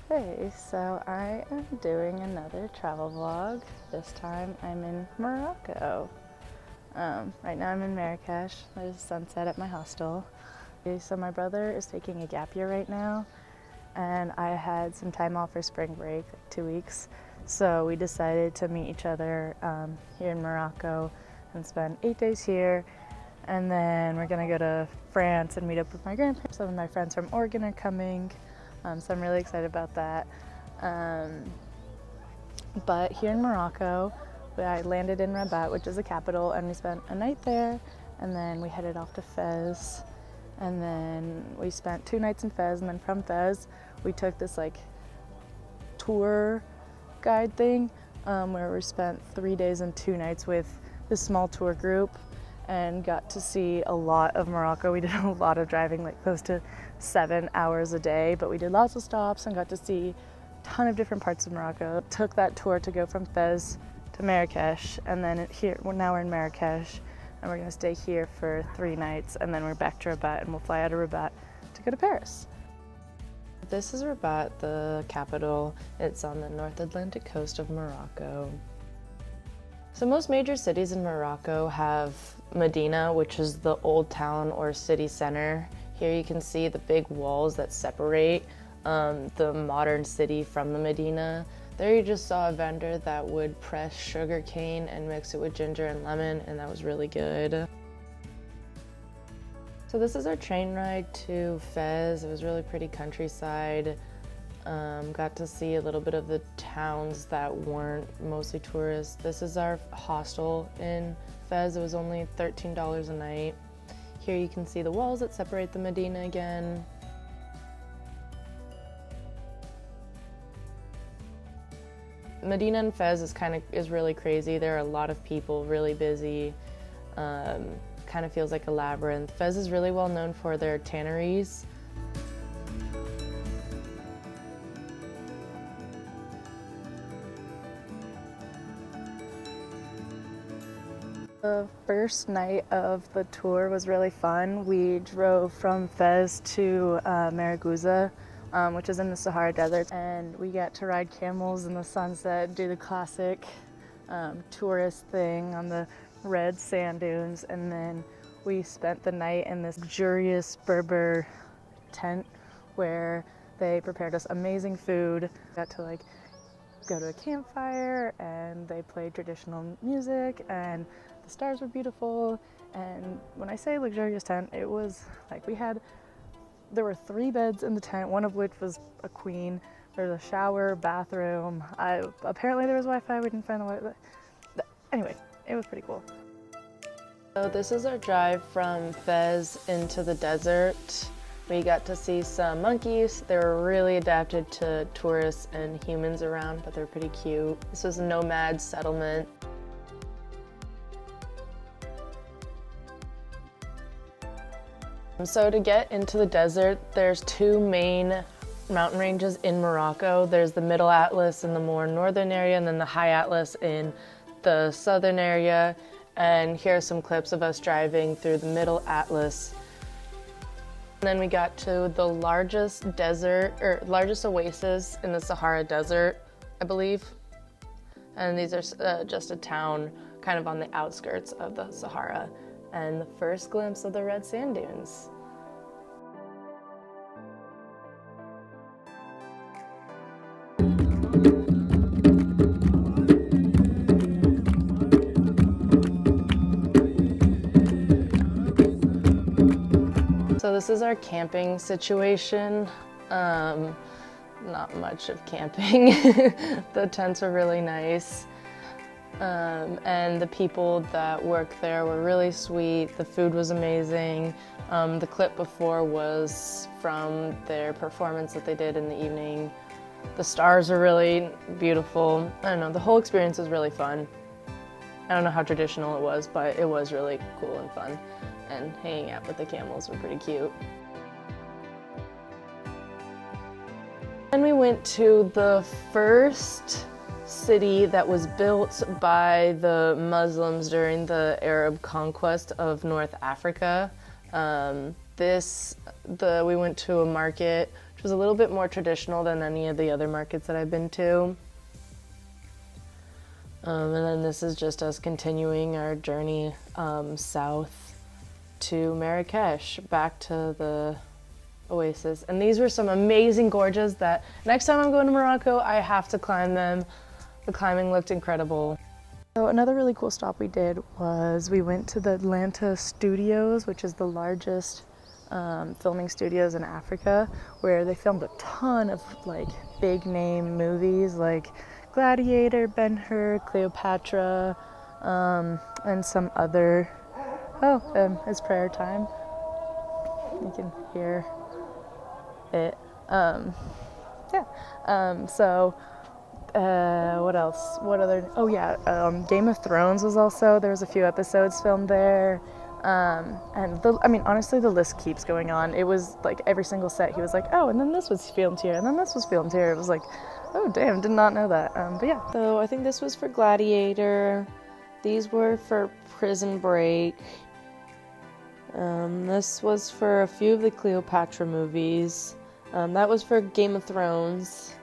Hey, so I am doing another travel vlog. This time I'm in Morocco. Right now I'm in Marrakesh. There's sunset at my hostel. So my brother is taking a gap year right now, and I had some time off for spring break, like 2 weeks. So we decided to meet each other here in Morocco and spend 8 days here. And then we're gonna go to France and meet up with my grandparents. Some of my friends from Oregon are coming. So I'm really excited about that. But here in Morocco, I landed in Rabat, which is the capital, and we spent a night there, and then we headed off to Fez, and then we spent 2 nights in Fez, and then from Fez, we took this like tour guide thing, where we spent 3 days and 2 nights with this small tour group and got to see a lot of Morocco. We did a lot of driving, like close to 7 hours a day, but we did lots of stops and got to see a ton of different parts of Morocco. Took that tour to go from Fez to Marrakesh, and then now we're in Marrakesh, and we're gonna stay here for 3 nights, and then we're back to Rabat, and we'll fly out of Rabat to go to Paris. This is Rabat, the capital. It's on the North Atlantic coast of Morocco. So most major cities in Morocco have Medina, which is the old town or city center. Here you can see the big walls that separate the modern city from the Medina. There you just saw a vendor that would press sugar cane and mix it with ginger and lemon, and that was really good. So this is our train ride to Fez. It was really pretty countryside. Got to see a little bit of the towns that weren't mostly tourists. This is our hostel in Fez. It was only $13 a night. Here you can see the walls that separate the Medina again. Medina and Fez is really crazy. There are a lot of people, really busy. Kind of feels like a labyrinth. Fez is really well known for their tanneries. The first night of the tour was really fun. We drove from Fez to Maragouza, which is in the Sahara Desert, and we got to ride camels in the sunset, do the classic tourist thing on the red sand dunes, and then we spent the night in this luxurious Berber tent where they prepared us amazing food. Got to go to a campfire, and they played traditional music, and the stars were beautiful. And when I say luxurious tent, it was like there were 3 beds in the tent, one of which was a queen. There was a shower, bathroom. Apparently there was Wi-Fi, we didn't find the Wi-Fi. Anyway, it was pretty cool. So this is our drive from Fez into the desert. We got to see some monkeys. They were really adapted to tourists and humans around, but they're pretty cute. This was a nomad settlement. So to get into the desert, there's 2 main mountain ranges in Morocco. There's the Middle Atlas in the more northern area, and then the High Atlas in the southern area. And here are some clips of us driving through the Middle Atlas. And then we got to the largest oasis in the Sahara Desert, I believe. And these are just a town kind of on the outskirts of the Sahara. And the first glimpse of the red sand dunes. So this is our camping situation. Not much of camping. The tents are really nice. And the people that work there were really sweet. The food was amazing. The clip before was from their performance that they did in the evening. The stars are really beautiful. I don't know, the whole experience was really fun. I don't know how traditional it was, but it was really cool and fun. And hanging out with the camels were pretty cute. Then we went to the first city that was built by the Muslims during the Arab conquest of North Africa. We went to a market which was a little bit more traditional than any of the other markets that I've been to. And then this is just us continuing our journey south to Marrakesh, back to the oasis. And these were some amazing gorges that next time I'm going to Morocco, I have to climb them. The climbing looked incredible. So another really cool stop we did was we went to the Atlanta Studios, which is the largest filming studios in Africa, where they filmed a ton of like big name movies like Gladiator, Ben-Hur, Cleopatra, and some other. It's prayer time. You can hear it. What else? What other? Oh yeah, Game of Thrones was also. There was a few episodes filmed there. Honestly, the list keeps going on. It was like every single set, he was like, oh, and then this was filmed here, and then this was filmed here. It was like, oh, damn, did not know that. But yeah. So I think this was for Gladiator. These were for Prison Break. This was for a few of the Cleopatra movies. That was for Game of Thrones.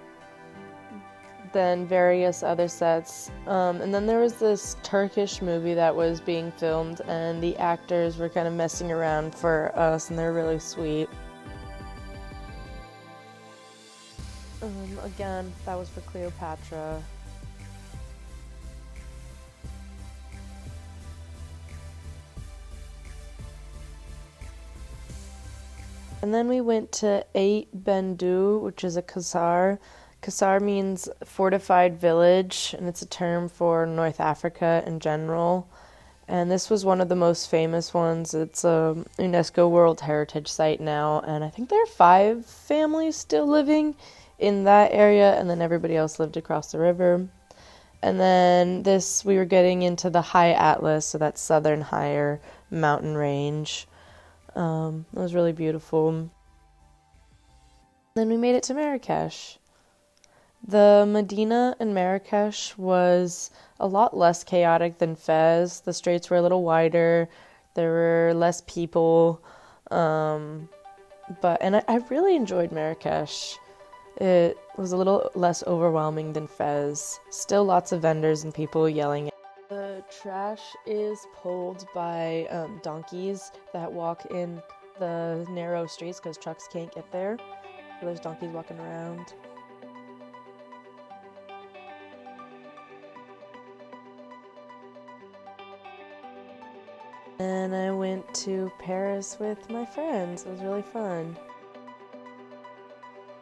Then various other sets. And then there was this Turkish movie that was being filmed, and the actors were kind of messing around for us, and they're really sweet. Again, that was for Cleopatra. And then we went to Eight Bendu, which is a Qasar. Qasar means fortified village, and it's a term for North Africa in general. And this was one of the most famous ones. It's a UNESCO World Heritage Site now, and I think there are 5 families still living in that area, and then everybody else lived across the river. And then we were getting into the High Atlas, so that's southern higher mountain range. It was really beautiful. Then we made it to Marrakesh. The Medina in Marrakesh was a lot less chaotic than Fez. The streets were a little wider, there were less people, and I really enjoyed Marrakesh. It was a little less overwhelming than Fez. Still lots of vendors and people yelling. The trash is pulled by donkeys that walk in the narrow streets because trucks can't get there. So there's donkeys walking around. And I went to Paris with my friends. It was really fun.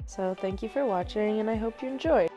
So thank you for watching, and I hope you enjoyed.